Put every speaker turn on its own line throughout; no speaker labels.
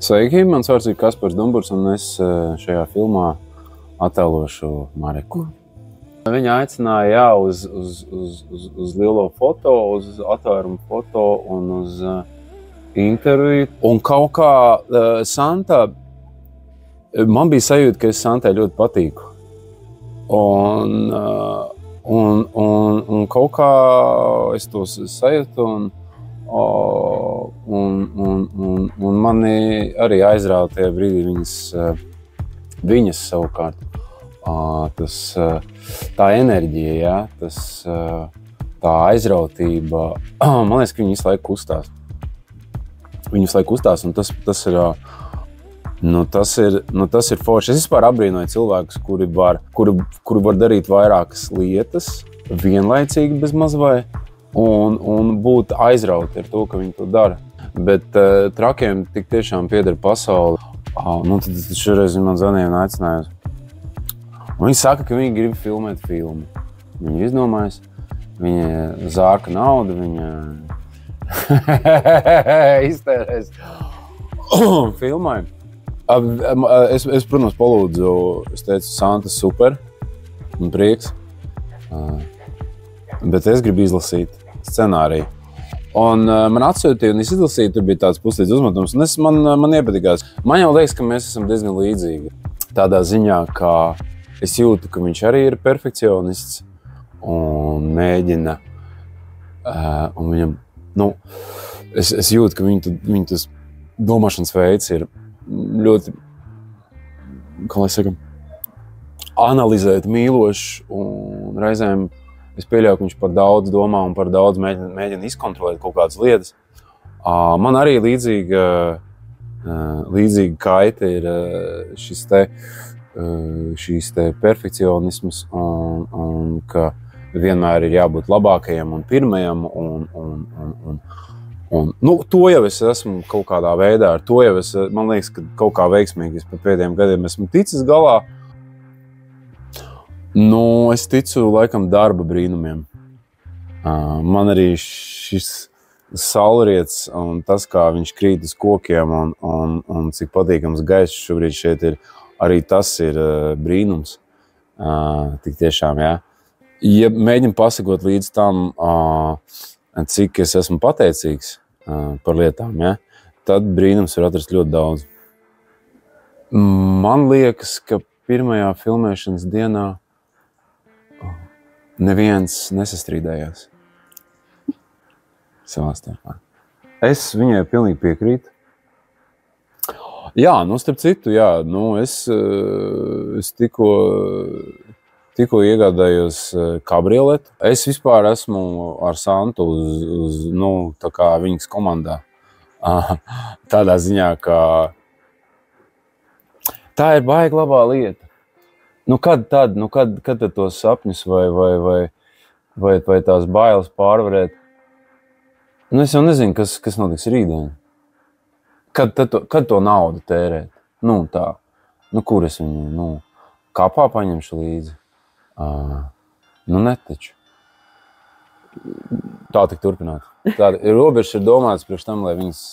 Sveiki, mans vārds ir Kaspars Dumburs, un es šajā filmā attēlošu Mareku. Viņa aicināja uz lielo foto, uz atvērumu foto un uz interviju. Un kaut kā Santa, man bija sajūta, ka es Santai ļoti patīku. Un kaut kā es tos sajūtu, un mani arī aizrāva tajā brīdī viņas savukārt. Tā enerģija, ja, tā aizrautība, man liekas, ka viņi visu laiku kustās. Viņi visu laiku kustās, un tas ir forši. Es vispār abrīnoju cilvēkus, kuri var darīt vairākas lietas vienlaicīgi bez maz vai, un būt aizrauti ar to, ka viņi to dara. Bet trakiem tik tiešām pieder pasauli. Tad šoreiz viņi man zvanīja un aicināja. Viņi saka, ka viņi grib filmēt filmu. Viņi izdomājas, viņa zārka naudu, viņa iztērēs filmai. Es, protams, palūdzu, es teicu, Santa super, un prieks. Bet es gribu izlasīt scenāriju. Un man atsūtīja, un es izlasīju, tur bija tāds puslīdz uzmetums, un man iepatikās. Man jau liekas, ka mēs esam diezgan līdzīgi. Tādā ziņā, ka es jūtu, ka viņš arī ir perfekcionists un mēģina. Un viņam, es jūtu, ka viņa tas domāšanas veids ir ļoti, kā lai saka, analizēt mīlošs, un reizēm es pieļauju, ka viņš par daudz domā un par daudz mēģina izkontrolēt kaut kādas lietas. Man arī līdzīga kaita ir šīs te perfekcionisms, un ka vienmēr ir jābūt labākajam un pirmajam, to jau es esmu kaut kādā veidā, ar to jau man liekas, ka kaut kā veiksmīgi es pa pēdējiem gadiem esmu ticis galā. Es ticu laikam darba brīnumiem. Man arī šis saulriets un tas, kā viņš krīt uz kokiem un cik patīkams gaiss šobrīd šeit ir, arī tas ir brīnums. Tik tiešām, jā. Ja mēģinu pasakot līdz tam, cik es esmu pateicīgs par lietām, jā, tad brīnums var atrast ļoti daudz. Man liekas, ka pirmajā filmēšanas dienā neviens nesastrīdējās savā starpā. Es viņai pilnīgi piekrītu. Jā, starp citu, jā, es tikko iegādājos kabrioletu. Es vispār esmu ar Santu uz tā kā viņas komandā. Tādā ziņā, ka tā ir baigi labā lieta. Kad tad tos sapņus vai tās bailes pārvarēt? Es jau nezinu, kas notiks rītdien. Kad to naudu tērēt? Kur es viņu, kapā paņemšu līdzi? Netaču. Tā tik turpināt. Robežas ir domāts priekš tam, lai viņas,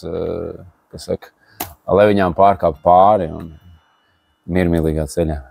lai viņām pārkāp pāri un miermīlīgā ceļā.